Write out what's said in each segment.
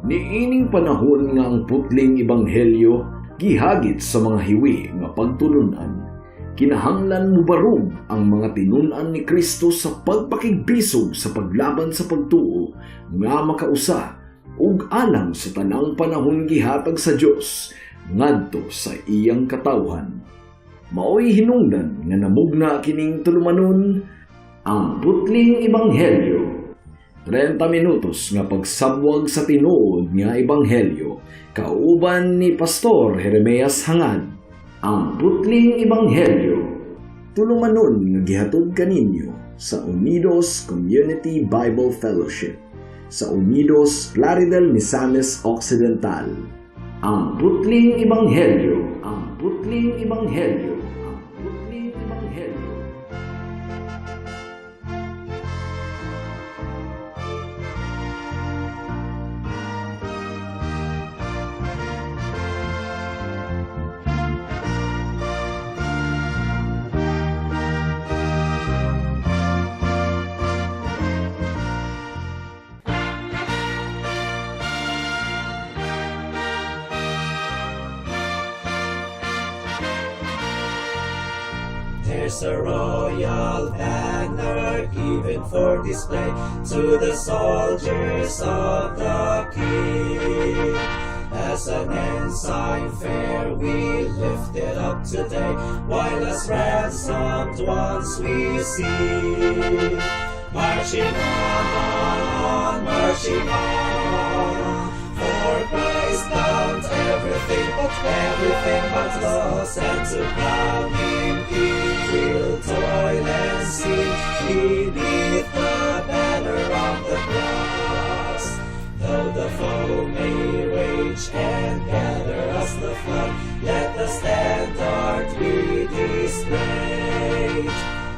Niining panahon nga ang putling ebanghelyo gihagit sa mga hiwi nga pagtulunan. Kinahanglan mo barog ang mga tinunan ni Kristo sa pagpakigbisog sa paglaban sa pagtuo nga makausa ug alang sa tanang panahon gihatag sa Dios ngadto sa iyang katawhan. Maoy hinungdan nga namugna kining tulumanon ang putling ebanghelyo. 30 minutos nga pagsabwag sa tinuod nga ebanghelyo kauban ni Pastor Jeremias Hangad. Ang putling ebanghelyo tulumanon nga gihatod kaninyo sa Unidos Community Bible Fellowship sa Unidos Plaridel, Misamis Occidental. Ang putling ebanghelyo, ang putling ebanghelyo, ang putling ebanghelyo. There's a royal banner given for display to the soldiers of the King. As an ensign fair we lift it up today, while as ransomed ones we see. Marching on, marching on, for Christ count everything but loss, and to crown Him we'll toil and sing beneath the banner of the cross. Though the foe may rage and gather us the flood, let the standard be displayed.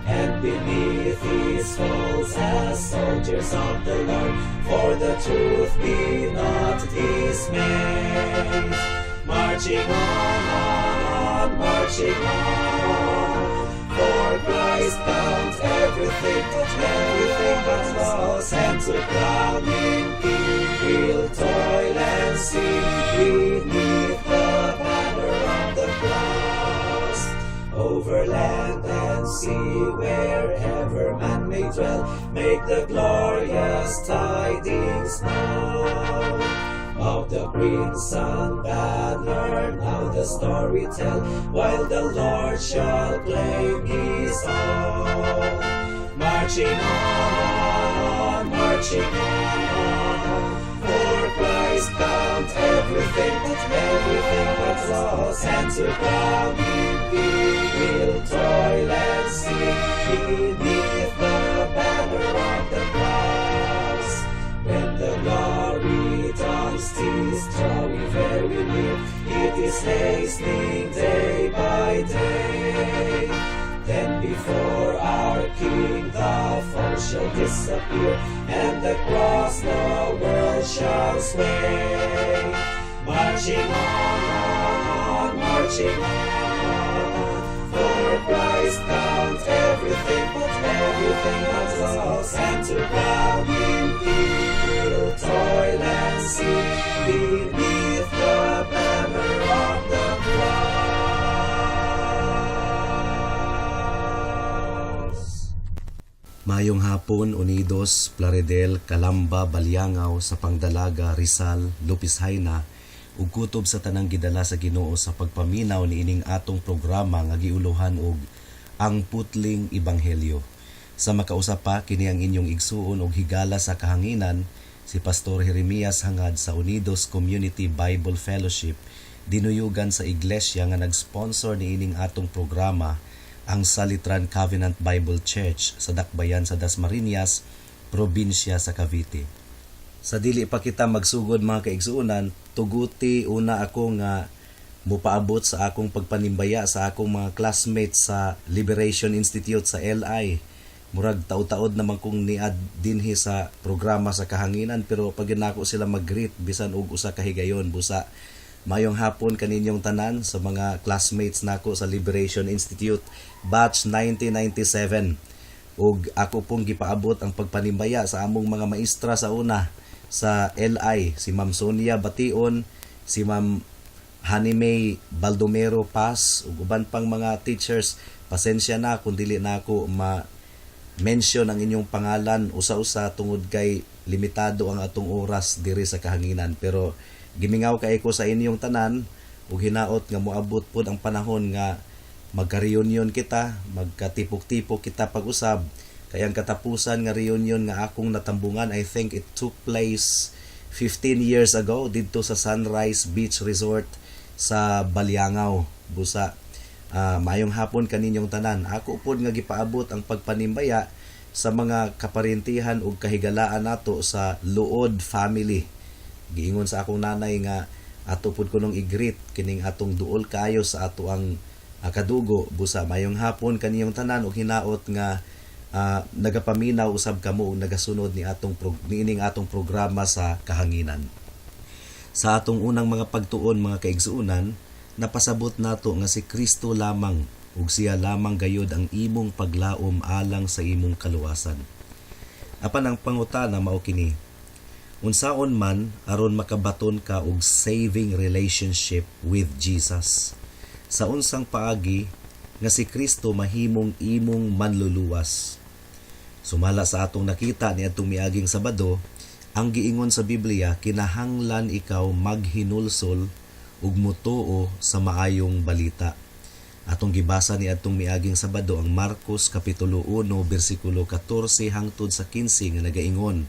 And beneath His folds as soldiers of the Lord, for the truth be not dismayed. Marching on, marching on, for Christ count everything but loss, and to crown Him King we'll toil and sing beneath the banner of the cross. Over land and sea, wherever man may dwell, make the glorious tidings known. Of the crimson banner now the story tell, while the Lord shall claim His own. Marching on, marching on, for Christ count everything but loss, and to crown Him King we'll toil and sing beneath the banner of the cross. When the glory dawns, 'tis drawing very near, it is hastening day by day. Then before our King the foe shall disappear, and the cross the world shall sway. Marching on, marching on, for Christ count everything but loss, and to crown Him King we'll toil and sing beneath the banner of the cross. Mayong hapon, Unidos, Plaridel, Calamba, Baliangaw, sa Pangdalaga, Rizal, Lupis Hayna, ug kutob sa tanang gidala sa Ginoo sa pagpaminaw ni ining atong programa nga giuluhan og ang putling ebanghelyo. Sa makausap pa kini ang inyong igsuon og higala sa kahanginan, si Pastor Jeremias Hangad sa Unidos Community Bible Fellowship, dinuyugan sa iglesia nga nag-sponsor ni ining atong programa, ang Salitran Covenant Bible Church sa Dakbayan sa Dasmariñas, probinsya sa Cavite. Sa dili pa kita magsugod mga kaigsuonan, tuguti una ako nga mupaabot sa akong pagpanimbaya sa akong mga classmates sa Liberation Institute sa LI. Murag taud-taud naman kong niad dinhi sa programa sa kahanginan, pero pag nako sila mag-greet bisan og usa ka higayon busa. Mayong hapon kaninyong tanan sa mga classmates nako sa Liberation Institute batch 1997. Ug ako pong gipaabot ang pagpanimbaya sa among mga maestra sa una. sa LI, si Ma'am Sonia Bation, si Ma'am Hanimay Baldomero Paz, ug uban pang mga teachers. Pasensya na kung dili na ako ma-mention ang inyong pangalan usa-usa tungod kay limitado ang atong oras diri sa kahanginan. Pero gimingaw kay ko sa inyong tanan ug hinaot nga moabot pod ang panahon nga magka-reunion kita, magkatipok-tipok kita pag-usab. Kaya ang katapusan nga reunion nga akong natambungan, I think it took place 15 years ago dito sa Sunrise Beach Resort sa Baliangaw, Busa. Maayong hapon kaninyong tanan. Ako pod nga gipaabot ang pagpanimbaya sa mga kaparintihan ug kahigalaan nato sa Luod family. Giingon sa akong nanay nga ato pod kunong i-greet kining atong duol kaayo sa ato ang kadugo. Busa, mayong hapon kaninyong tanan ug hinaot nga nagapaminaw usab kamo ug nagasunod niining atong programa sa kahanginan. Sa atong unang mga pagtuon mga kaigsuonan, napasabot nato nga si Kristo lamang ug siya lamang gayud ang imong paglaom alang sa imong kaluwasan. Apan ang pangutana mao kini: unsaon man aron makabaton ka og saving relationship with Jesus? Sa unsang paagi nga si Kristo mahimong imong manluluwas? Sumala sa atong nakita niadtong miaging Sabado, ang giingon sa Biblia, kinahanglan ikaw maghinulsol ug mutuo sa maayong balita. Atong gibasa niadtong miaging Sabado ang Marcos kapitulo 1 bersikulo 14 hangtod sa 15 nga nagaingon: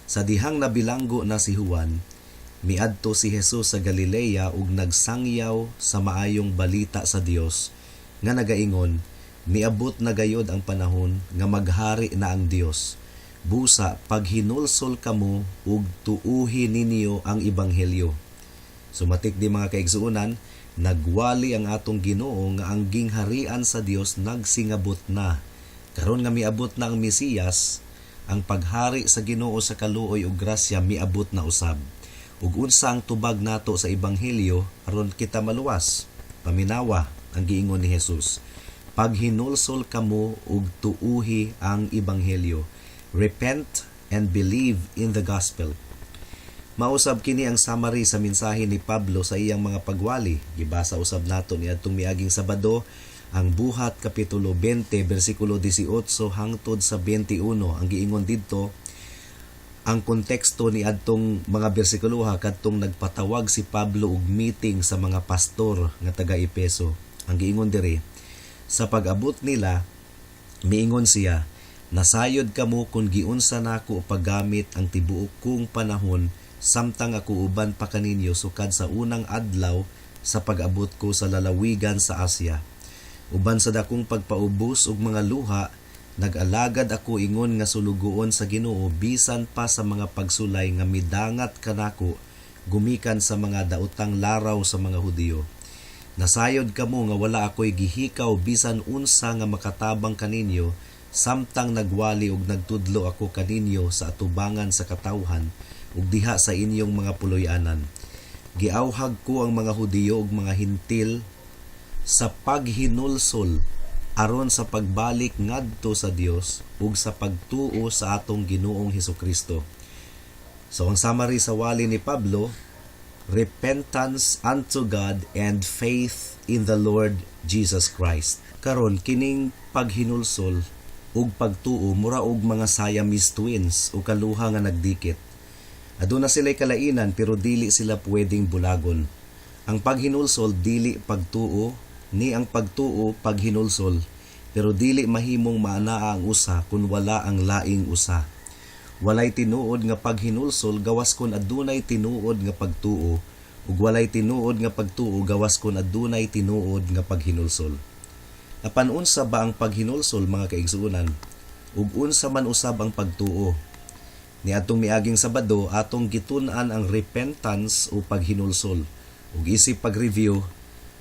sa dihang nabilanggo na si Juan, miadto si Jesus sa Galilea ug nagsangyaw sa maayong balita sa Dios nga nagaingon, miabot na gayod ang panahon nga maghari na ang Dios. Busa, paghinulsol kamo ug tuuhi ninyo ang ebanghelyo. Sumatik di mga kaigsuonan, nagwali ang atong Ginoo nga ang gingharian sa Dios nagsingabot na. Karon nga miabot na ang Mesiyas, ang paghari sa Ginoo sa kaluoy ug grasya miabot na usab. Ug unsa ang tubag nato sa ebanghelyo aron kita maluwas? Paminawa ang giingon ni Jesus. Paghinulsol kamo ug tuuhi ang ebanghelyo. Repent and believe in the gospel. Mausab kini ang summary sa mensahe ni Pablo sa iyang mga pagwali. Gibasa usab nato niadtong miaging Sabado ang Buhat kapitulo 20 bersikulo 18 hangtod sa 21. Ang giingon didto, ang konteksto ni adtong mga bersikulo kadtong nagpatawag si Pablo og meeting sa mga pastor nga taga Efeso. Ang giingon diri, sa pag-abot nila miingon siya, nasayod kamo kung giunsa nako paggamit ang tibuok kong panahon samtang ako uban pa kaninyo sukad sa unang adlaw sa pag-abot ko sa lalawigan sa Asya. Uban sa dakong pagpaubos og mga luha, nag-alagad ako ingon nga sulugoon sa Ginoo bisan pa sa mga pagsulay nga midangat kanako gumikan sa mga daotang laraw sa mga Hudiyo. Nasayod kamo nga wala ako'y gihikaw bisan unsa nga makatabang kaninyo samtang nagwali ug nagtudlo ako kaninyo sa atubangan sa katawhan ug diha sa inyong mga puloy-anan. Giawhag ko ang mga Hudiyo ug mga Hintil sa paghinulsol aron sa pagbalik ngadto sa Dios ug sa pagtuo sa atong Ginoong Hesukristo. So ang summary sa wali ni Pablo, repentance unto God and faith in the Lord Jesus Christ. Karon kining paghinulsol ug pagtuo mura og mga Siamese twins o kaluha nga nagdikit. Aduna sila'y kalainan pero dili sila pwedeng bulagon. Ang paghinulsol dili pagtuo, ni ang pagtuo paghinulsol, pero dili mahimong maanaa ang usa kun wala ang laing usa. Walay tinuod nga paghinulsol gawas kun adunay tinuod nga pagtuo, ug walay tinuod nga pagtuo gawas kun adunay tinuod nga paghinulsol. Apan unsa ba ang paghinulsol mga kaigsuonan? Ug unsa man usab ang pagtuo? Ni atong miaging Sabado atong gitun-an ang repentance o paghinulsol. Ug isip pag-review,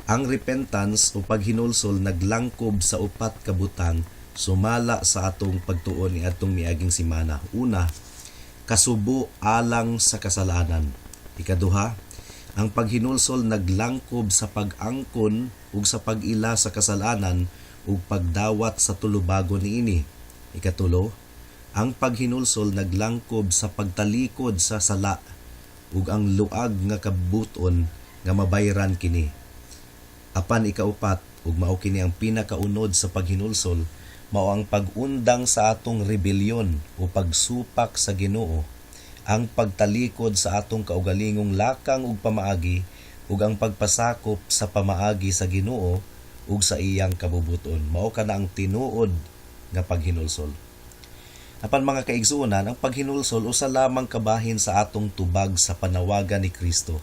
ang repentance o paghinulsol naglangkob sa upat ka butang sumala sa atong pagtuon ni atong miaging semana. Una, kasubo alang sa kasalanan. Ikaduha, ang paghinulsol naglangkob sa pag-angkon ug sa pag-ila sa kasalanan ug pagdawat sa tulubagon niini. Ikatulo, Ang paghinulsol naglangkob sa pagtalikod sa sala ug ang luag nga kabuton nga mabayran kini. Apan ikaupat ug mao kini ang pinakaunod sa paghinulsol, mao ang pag-undang sa atong rebelyon o pagsupak sa Ginoo, ang pagtalikod sa atong kaugalingong lakang ug pamaagi ug ang pagpasakop sa pamaagi sa Ginoo ug sa iyang kabubuton. Mao kana ang tinuod nga paghinulsol. Apan mga kaigsuonan, ang paghinulsol usa lamang kabahin sa atong tubag sa panawagan ni Kristo.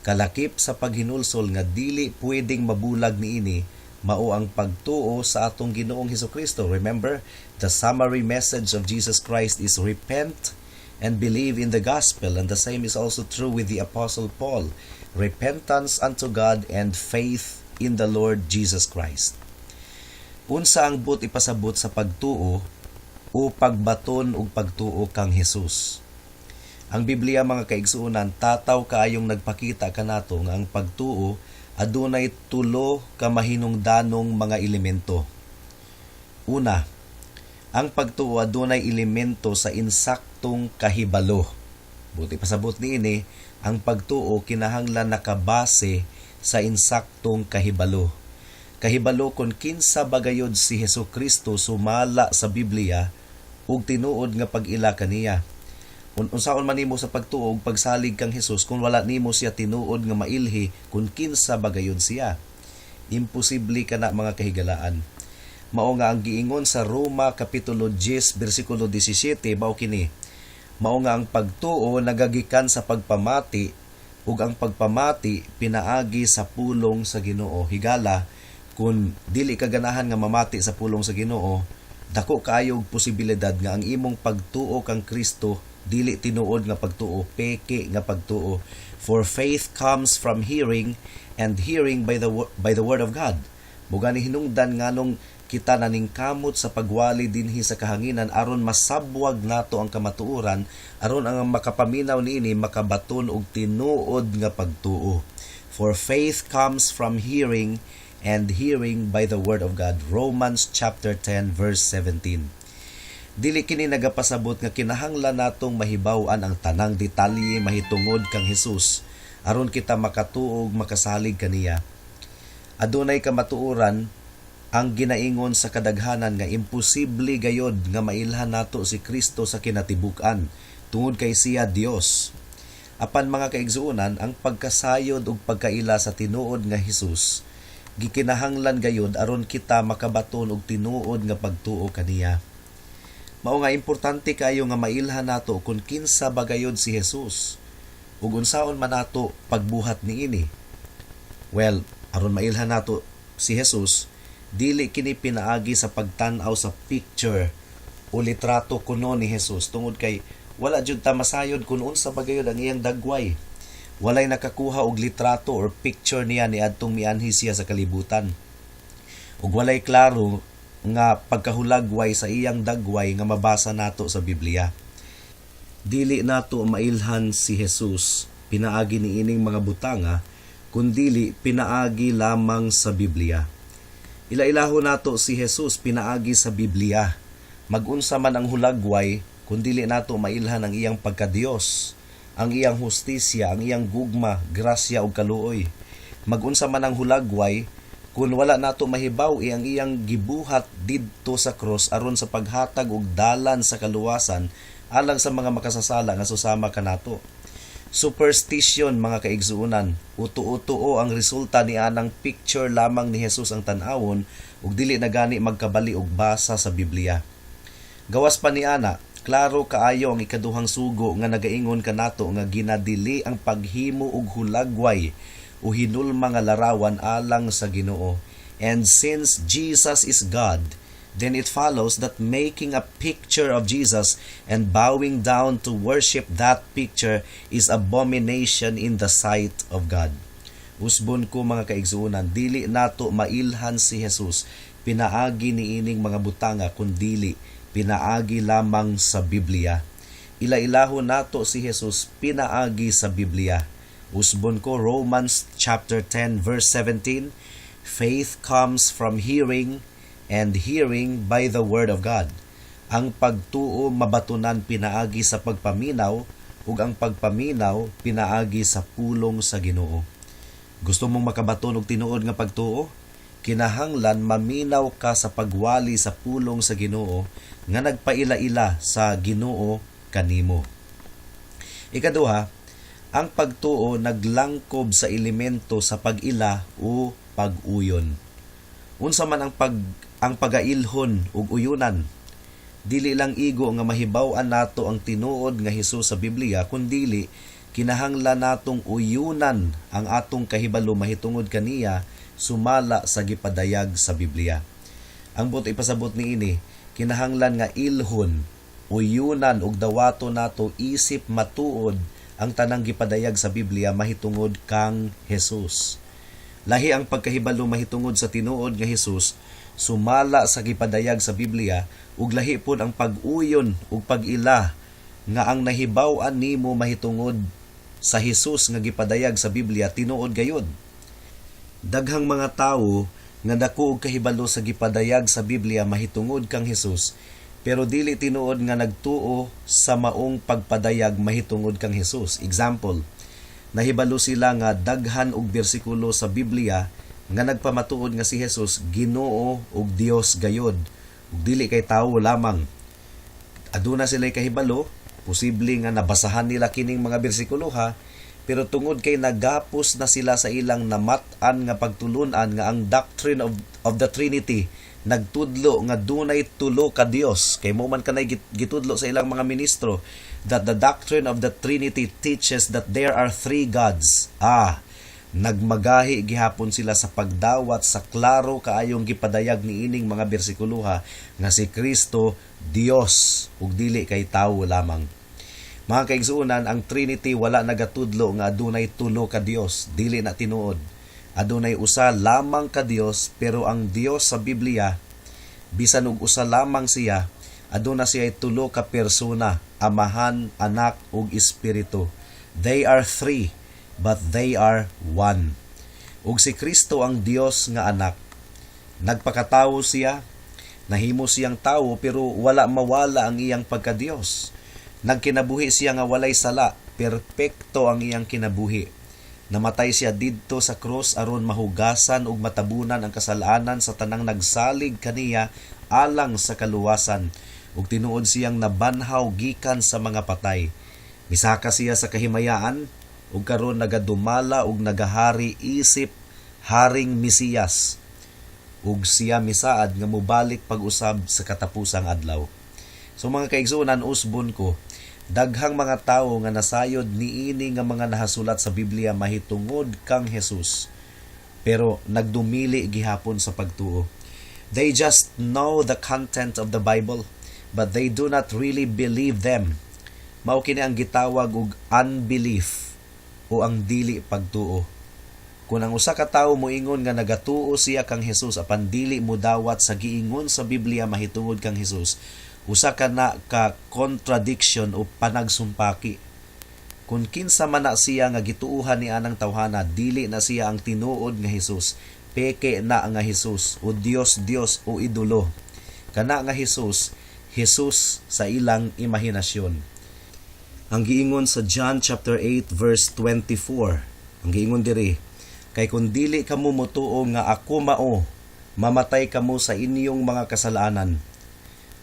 Kalakip sa paghinulsol nga dili pwedeng mabulag niini mao ang pagtuo sa atong Ginoong Hesukristo. Remember, the summary message of Jesus Christ is repent and believe in the gospel, and the same is also true with the Apostle Paul. Repentance unto God and faith in the Lord Jesus Christ. Unsa ang but ipasabot sa pagtuo o pagbaton ug pagtuo kang Hesus. Ang Biblia mga kaigsuonan, tataw kaayong nagpakita kanato nga ang pagtuo adunay tulo ka mahinungdanong mga elemento. Una, ang pagtuo adunay elemento sa insaktong kahibalo. Buti pasabot niini, ang pagtuo kinahanglan nakabase sa insaktong kahibalo. Kahibalo kung kinsa bagayod si Hesukristo sumala sa Biblia ug tinuod nga pag-ila kaniya. Unsaon man nimo sa pagtuo ug pagsalig kang Hesus kung wala nimo siya tinuod nga mailhi kung kinsa bagayod siya? Imposible kana mga kahigalaan. Mao nga ang giingon sa Roma kapitulo 10 bersikulo 17 mao kini. Mao nga ang pagtuo nagagikan sa pagpamati ug ang pagpamati pinaagi sa pulong sa Ginoo. Higala, kung dili ka ganahan nga mamati sa pulong sa Ginoo, dako kaayog posibilidad nga ang imong pagtuo kang Kristo dili tinuod nga pagtuo, peke nga pagtuo. For faith comes from hearing, and hearing by the word of God. Mugani hinungdan nganong kita naningkamot sa pagwali dinhi sa kahanginan aron masabwag nato ang kamatuoran, aron ang makapaminaw niini makabaton og tinuod nga pagtuo. For faith comes from hearing, and hearing by the word of God. Romans chapter 10 verse 17. Dili kini nagapasabot nga kinahanglan natong mahibaw-an ang tanang detalye mahitungod kang Hesus aron kita makatuog makasalig kaniya. Adunay kamatuoran ang ginaingon sa kadaghanan nga imposible gayod nga mailhan nato si Kristo sa kinatibuk-an tungod kay siya Dios. Apan mga kaigsuonan, ang pagkasayod ug pagkaila sa tinuod nga Hesus gikinahanglan gayud aron kita makabaton og tinuod nga pagtuo kaniya. Mao nga importante kayo nga mailhan nato kung kinsa bagayod si Hesus ug unsaon man nato pagbuhat niini. Well, aron mailhan nato si Hesus, dili kini pinaagi sa pagtan-aw sa picture o litrato kuno ni Hesus tungod kay wala jud ta masayod kung unsa bagayod ang iyang dagway. Walay nakakuha og litrato or picture niya ni adtong mianhi siya sa kalibutan. Ug walay klaro nga pagkahulagway sa iyang dagway nga mabasa nato sa Biblia. Dili nato mailhan si Hesus pinaagi niining mga butanga, kundili pinaagi lamang sa Biblia. Ila-ilaho nato si Hesus pinaagi sa Biblia. Magunsa man ang hulagway, kundili nato mailhan ang iyang pagka-Dios, ang iyang hustisya, ang iyang gugma, grasya ug kaluoy. Magunsa man ang hulagway, kung wala nato mahibaw ang iyang gibuhat didto sa cross aron sa paghatag og dalan sa kaluwasan alang sa mga makasasala nga susama kanato. Superstition mga kaigsuonan, uto-uto ang resulta ni anang picture lamang ni Hesus ang tan-awon ug dili na gani magkabali og basa sa Biblia. Gawas pa ni ana, klaro kaayo ang ikaduhang sugo nga nagaingon kanato nga ginadili ang paghimo og hulagway o hinulma nga larawan alang sa Ginoo. And since Jesus is God, then it follows that making a picture of Jesus and bowing down to worship that picture is abomination in the sight of God. Usbon ko mga kaigsuonan, dili nato mailhan si Hesus pinaagi niining mga butanga kundili pinaagi lamang sa Biblia. Ila-ilaho nato si Hesus pinaagi sa Biblia. Usbon ko Romans chapter 10 verse 17, faith comes from hearing and hearing by the word of God. Ang pagtuo mabatunan pinaagi sa pagpaminaw ug ang pagpaminaw pinaagi sa pulong sa Ginoo. Gusto mong makabaton og tinuod nga pagtuo? Kinahanglan maminaw ka sa pagwali sa pulong sa Ginoo nga nagpaila-ila sa Ginoo kanimo. Ikaduha, ang pagtuo naglangkob sa elemento sa pag-ila o pag-uyon. Unsa man ang pagailhon ug uyunan, dili lang igo nga mahibaw-an nato ang tinuod nga Hesus sa Biblia, kundili kinahanglan natong uyunan ang atong kahibalo mahitungod kaniya sumala sa gipadayag sa Biblia. Ang buot ipasabot niini, kinahanglan nga ilhon, uyunan ug dawato nato isip matuod ang tanang gipadayag sa Biblia mahitungod kang Hesus. Lahi ang pagkahibalo mahitungod sa tinuod nga Hesus sumala sa gipadayag sa Biblia, ug lahi pod ang pag-uyon ug pag-ila nga ang nahibaw-an nimo mahitungod sa Hesus nga gipadayag sa Biblia tinuod gayud. Daghang mga tawo nga dako og kahibalo sa gipadayag sa Biblia mahitungod kang Hesus, pero dili tinuod nga nagtuo sa maong pagpadayag mahitungod kang Hesus. Example, nahibalo sila nga daghan og bersikulo sa Biblia nga nagpamatuod nga si Hesus Ginoo ug Dios gayod, ug dili kay tawo lamang. Aduna sila kahibalo, posible nga nabasahan nila kining mga bersikulo pero tungod kay nagapos na sila sa ilang namat-an nga pagtulunan nga ang doctrine of the Trinity nagtudlo nga dunay tulo ka Dios, kay mo man kanay gitudlo sa ilang mga ministro that the doctrine of the Trinity teaches that there are three gods. Nagmagahi gihapon sila sa pagdawat sa klaro kaayong gipadayag ni ining mga bersikulo nga si Kristo Dios ug dili kay tawo lamang. Mga kaigsuonan, ang Trinity wala nagatudlo nga adunay tulo ka Dios, dili na tinuod. Adunay usa lamang ka Dios, pero ang Dios sa Biblia bisan og usa lamang siya, aduna siya tulo ka persona, Amahan, Anak ug Espiritu. They are three, but they are one. Ug si Kristo ang Dios nga anak. Nagpakatawo siya, nahimo siyang tawo pero wala mawala ang iyang pagka-Dios. Nagkinabuhi siya nga walay sala, perpekto ang iyang kinabuhi. Namatay siya didto sa krus aron mahugasan ug matabunan ang kasalanan sa tanang nagsalig kaniya alang sa kaluwasan, ug tinuod siyang nabanhaw gikan sa mga patay. Misaka siya sa kahimayaan ug karon nagadumala ug nagahari isip Haring Mesiyas, ug siya misaad nga mobalik pag-usab sa katapusang adlaw. So mga kaigsuonan, usbon ko, daghang mga tawo nga nasayod niini nga mga nahasulat sa Biblia mahitungod kang Hesus, pero nagdumili gihapon sa pagtuo. They just know the content of the Bible, but they do not really believe them. Mao kini ang gitawag og unbelief o ang dili pagtuo. Kung ang usa ka tawo moingon nga nagatuo siya kang Hesus apan dili mo dawat sa giingon sa Biblia mahitungod kang Hesus, usa ka na ka contradiction o panagsumpaki. Kung kinsa man na siya nga gituuhan ni anang tawhana, dili na siya ang tinuod nga Hesus, peke na nga Hesus o Dios o idolo. Kana nga Hesus sa ilang imahinasyon. Ang giingon sa John chapter 8 verse 24, ang giingon diri, kay kung dili kamo motuo nga ako mao, mamatay kamo sa inyong mga kasalanan.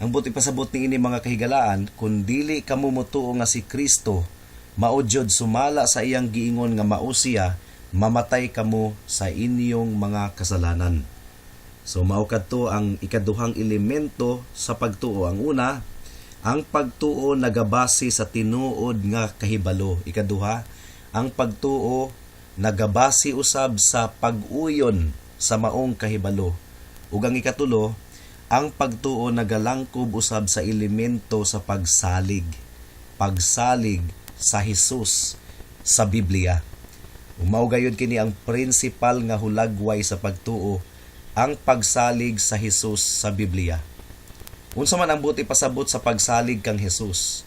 Ang buti pasabot ni ini mga kahigalaan, kung dili kamo motuo nga si Kristo, maudyod sumala sa iyang giingon nga mao siya, mamatay kamo sa inyong mga kasalanan. So mao kadto ang ikaduhang elemento sa pagtuo. Ang una, ang pagtuo nagabase sa tinuod nga kahibalo. Ikaduha, ang pagtuo nagabase usab sa pag-uyon sa maong kahibalo. Ug ang ikatulo, ang pagtuo nagalangkob usab sa elemento sa pagsalig sa Hesus sa Biblia. Mao gayud kini ang principal nga hulagway sa pagtuo, ang pagsalig sa Hesus sa Biblia. Unsa man ang buti pasabot sa pagsalig kang Hesus?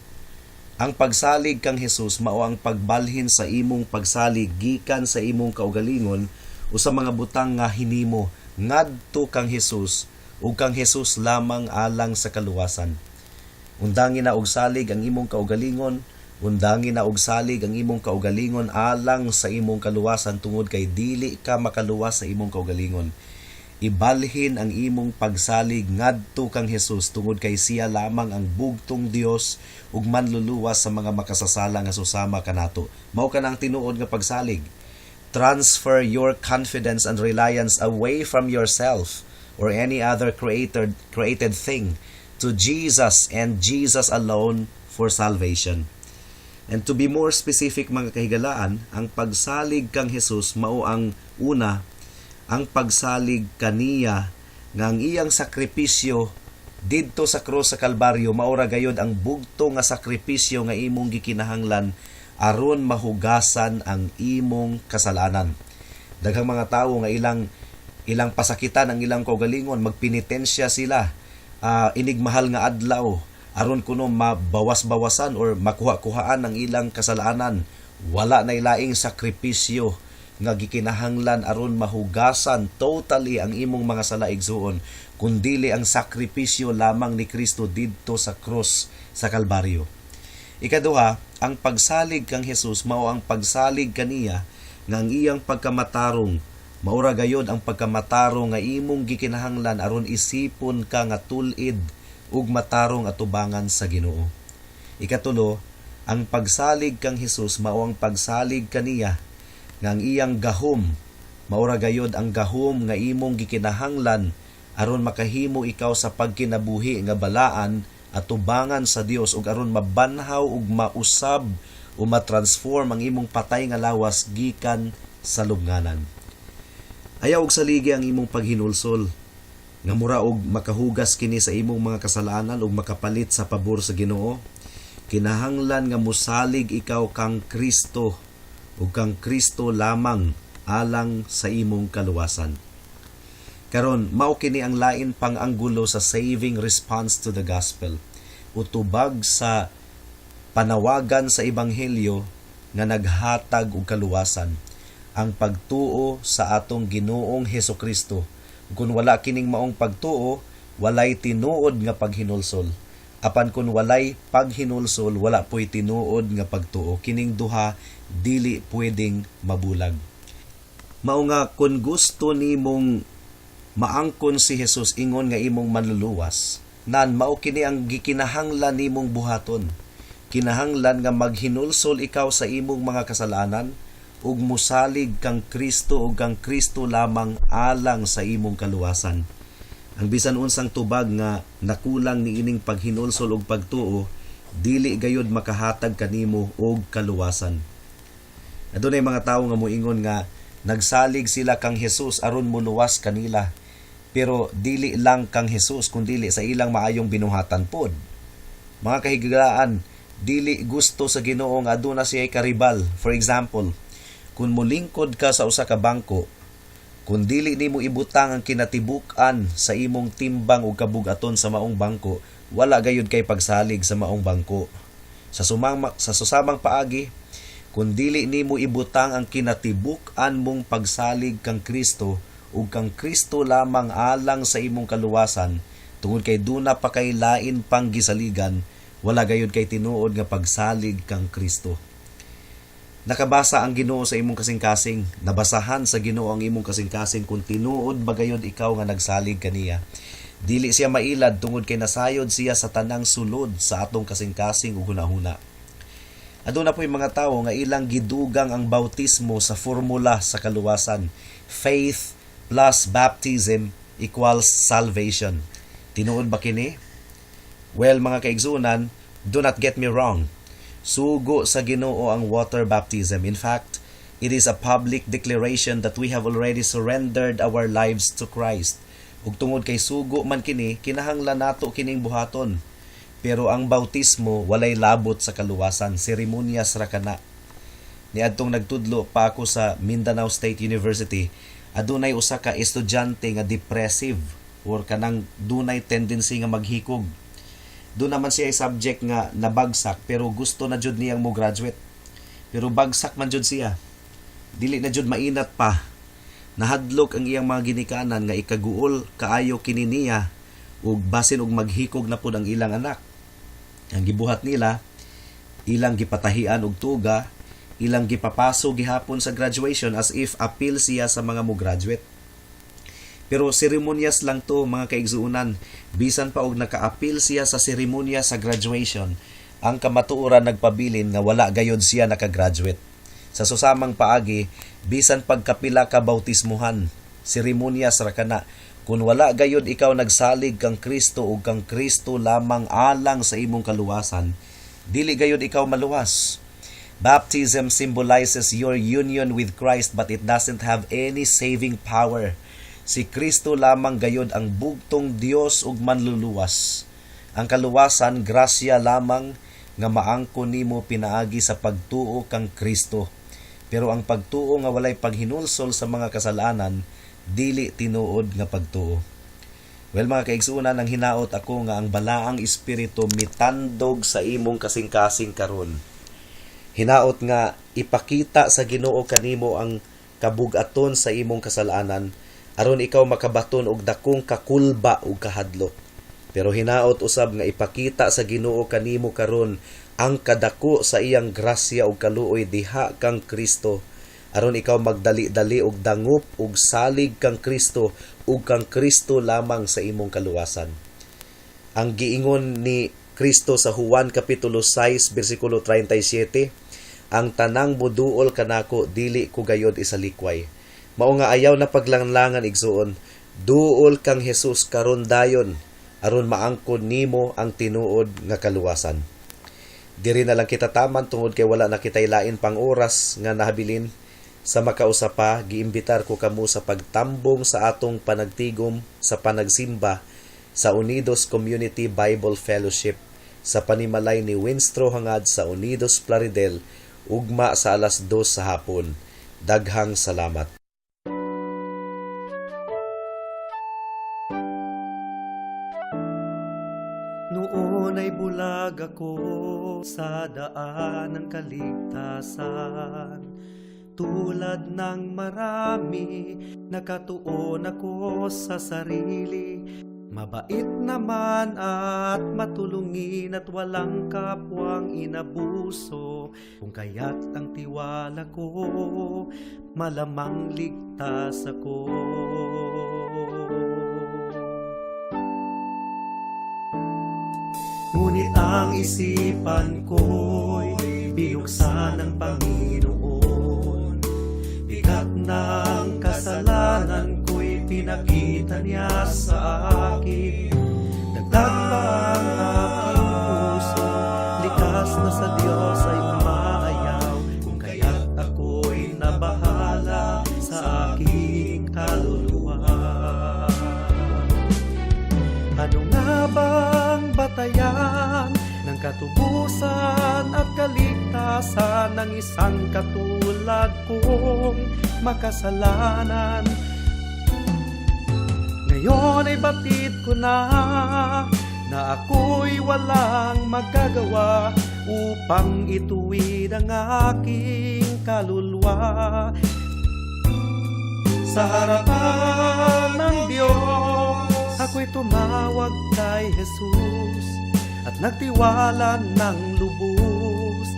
Ang pagsalig kang Hesus mao ang pagbalhin sa imong pagsalig gikan sa imong kaugalingon o sa mga butang nga hinimo ngadto kang Hesus ug kang Hesus lamang alang sa kaluwasan. Undangin na og salig ang imong kaugalingon, undangin na og salig ang imong kaugalingon alang sa imong kaluwasan tungod kay dili ka makaluwas sa imong kaugalingon. Ibalhin ang imong pagsalig ngadto kang Hesus tungod kay siya lamang ang bugtong Dios ug manluluwas sa mga makasasala nga susama kanato. Mao ka nang tinuod nga pagsalig. Transfer your confidence and reliance away from yourself or any other created thing to Jesus and Jesus alone for salvation. And to be more specific mga kahigalaan, ang pagsalig kang Hesus mao ang una, ang pagsalig kaniya nga ang iyang sakripisyo didto sa krus sa Kalbaryo maura gayud ang bugto nga sakripisyo nga imong gikinahanglan aron mahugasan ang imong kasalanan. Daghang mga tawo nga ilang pasakitan ang ilang kaugalingon, magpenitensya sila inig mahal nga adlaw aron kuno mabawas-bawasan or makuha-kuhaan ang ilang kasalanan. Wala na ilaing sakripisyo nga gikinahanglan aron mahugasan totally ang imong mga salaigsuon kundili ang sakripisyo lamang ni Kristo didto sa krus sa Kalbaryo. Ikaduha, ang pagsalig kang Hesus mao ang pagsalig kaniya nga ang iyang pagkamatarong maura gayod ang pagkamatarong nga imong gikinahanglan aron isipon ka nga tulid ug matarong atubangan sa Ginoo. Ikatulo, ang pagsalig kang Hesus mao ang pagsalig kaniya nga ang iyang gahom maura gayod ang gahom nga imong gikinahanglan aron makahimo ikaw sa pagkinabuhi nga balaan at tubangan sa Dios ug aron mabanhaw ug mausab o matransform ang imong patay nga lawas gikan sa lubnganan. Ayaw og saligi ang imong paghinulsol nga mura og makahugas kini sa imong mga kasalanan ug makapalit sa pabor sa Ginoo. Kinahanglan nga musalig ikaw kang Kristo ug kang Kristo lamang alang sa imong kaluwasan. Karon mao kini ang lain pang anggulo sa saving response to the gospel. Utubag sa panawagan sa ebanghelyo nga naghatag og kaluwasan, ang pagtuo sa atong Ginoong Hesukristo. Kung wala kining maong pagtuo, walay tinuod nga paghinulsol. Apan kung walay paghinulsol, wala po'y tinuod nga pagtuo. Kining duha dili pwedeng mabulag. Mao nga kung gusto nimong maangkon si Hesus ingon nga imong manluluwas, nan mao kini ang gikinahanglan nimong buhaton. Kinahanglan nga maghinulsol ikaw sa imong mga kasalanan ug musalig kang Kristo ug kang Kristo lamang alang sa imong kaluwasan. Ang bisan unsang tubag nga nakulang ni ining paghinulsol ug pagtuo, dili gayud makahatag kanimo og kaluwasan. Adunay mga tawo nga moingon nga nagsalig sila kang Hesus aron muluwas kanila, pero dili lang kang Hesus kundi sa ilang maayong binuhatan pod. Mga kahigalaan, dili gusto sa Ginoo nga aduna siya'y karibal. For example, kung molingkod ka sa usa ka bangko, kung dili nimo ibutang ang kinatibuk-an sa imong timbang ug kabug-aton sa maong bangko, wala gayud kay pagsalig sa maong bangko. Sa susamang paagi, kung dili nimo ibutang ang kinatibuk-an mong pagsalig kang Kristo ug kang Kristo lamang alang sa imong kaluwasan, tungod kay duna pa kay lain pang gisaligan, wala gayud kay tinuod nga pagsalig kang Kristo. Nakabasa ang Ginoo sa imong kasing-kasing, nabasahan sa Ginoo ang imong kasing-kasing kung tinuod ba gayud ikaw nga nagsalig kaniya. Dili siya mailad tungod kay nasayod siya sa tanang sulod sa atong kasing-kasing ug hunahuna. Aduna po'y mga tawo nga ilang gidugang ang bautismo sa formula sa kaluwasan. Faith plus baptism equals salvation. Tinuod ba kini? Well, mga kaigsunan, do not get me wrong. Sugo sa Ginoo ang water baptism. In fact, it is a public declaration that we have already surrendered our lives to Christ. Ug tungod kay sugo man kini, kinahanglan nato kining buhaton. Pero ang bautismo walay labot sa kaluwasan, seremonyas ra kana. Niadtong nagtudlo pa ako sa Mindanao State University, adunay usa ka estudyante nga depressive or kanang dunay tendency nga maghikog. Doon naman siya ay subject nga nabagsak pero gusto na jud niyang mo graduate. Pero bagsak man jud siya. Dili na jud mainat pa. Nahadlok ang iyang mga ginikanan nga ikaguol kaayo kini niya ug basin og maghikog na pud ang ilang anak. Ang gibuhat nila, ilang gipatahian og tuga, ilang gipapaso gihapon sa graduation as if appeal siya sa mga mo graduate. Pero seremonyas lang to mga kaigsuunan. Bisan pa og naka-appeal siya sa seremonya sa graduation, ang kamatuoran nagpabilin nga wala gayod siya naka-graduate. Sa susamang paagi, bisan pagkapila ka bautismuhan, seremonyas ra kana, kung wala gayod ikaw nagsalig kang Kristo o kang Kristo lamang alang sa imong kaluwasan, dili gayod ikaw maluwas. Baptism symbolizes your union with Christ but it doesn't have any saving power. Si Kristo lamang gayod ang bugtong Dios ug manluluwas. Ang kaluwasan grasya lamang nga maangkon nimo pinaagi sa pagtuo kang Kristo. Pero ang pagtuo nga walay paghinulsol sa mga kasalanan, dili tinuod nga pagtuo. Well mga kaigsuunan, ang hinaot ako nga ang balaang espiritu mitandog sa imong kasing-kasing karon. Hinaot nga ipakita sa Ginoo kanimo ang kabug-aton sa imong kasalanan aron ikaw makabaton og dakong kakulba ug kahadlok. Pero hinaot usab nga ipakita sa Ginoo kanimo karon ang kadako sa iyang grasya ug kaluoy diha kang Kristo aron ikaw magdali-dali og dangup ug salig kang Kristo ug kang Kristo lamang sa imong kaluwasan. Ang giingon ni Kristo sa Juan kapitulo 6 bersikulo 37, ang tanang muduol kanako dili ko gayod isalikway. Mao nga ayaw na paglanglangan igsuon, duol kang Hesus karon dayon aron maangkon nimo ang tinuod nga kaluwasan. Diri na lang kita taman tungod kay wala na kitay lain pang oras nga nahabilin. Sa makausapa, giimbitar ko kamo sa pagtambong sa atong panagtigom sa panagsimba sa Unidos Community Bible Fellowship sa panimalay ni Winstro hangad sa Unidos Plaridel ugma sa alas 2 sa hapon. Daghang salamat. Noon ay bulag ako sa daan ng kaligtasan. Tulad ng marami, nakatuon ako sa sarili. Mabait naman at matulungin at walang kapwang inabuso. Kung kaya't ang tiwala ko, malamang ligtas ako. Ngunit ang isipan ko'y binuksan ng Panginoon. Bigat ng kasalanan ko'y pinakita niya sa akin. Dagdag pa ang aking puso, likas na sa Diyos ay umaayaw. Kung kaya't ako'y nabahala sa aking kaluluwa. Ano nga bang batayan ng katubusan at kaligtasan ng isang katulad kong makasalanan? Ngayon ay batid ko na ako'y walang magagawa upang ituwid ang aking kaluluwa. Sa harapan ng Diyos, ako'y tumawag kay Jesus at nagtiwala ng lubos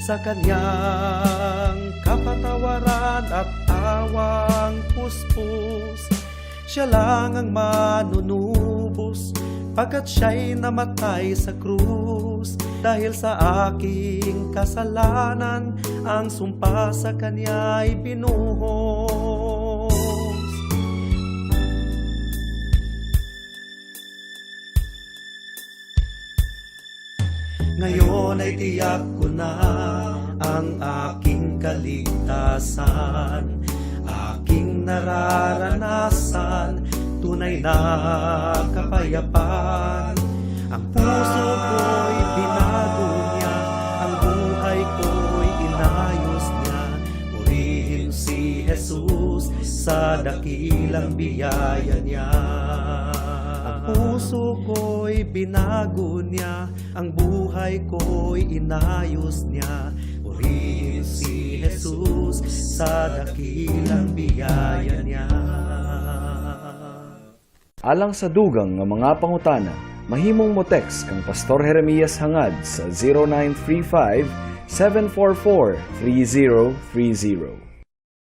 sa kanyang kapatawaran at awang puspos. Siya lang ang manunubos pagkat siya'y namatay sa krus. Dahil sa aking kasalanan, ang sumpa sa kanya'y binuhos. Ngayon ay tiyak ko na ang aking kaligtasan, aking nararanasan, tunay na kapayapaan. Ang puso ko'y binago niya, ang buhay ko'y inayos niya. Purihin si Jesus sa dakilang biyaya niya. Ang puso ko'y binago niya, ang buhay ko'y inayos niya. Purihin si Jesus sa dakilang biyaya niya. Alang sa dugang nga mga pangutana, mahimong mo text kang Pastor Jeremias hangad sa 0935 744 3030.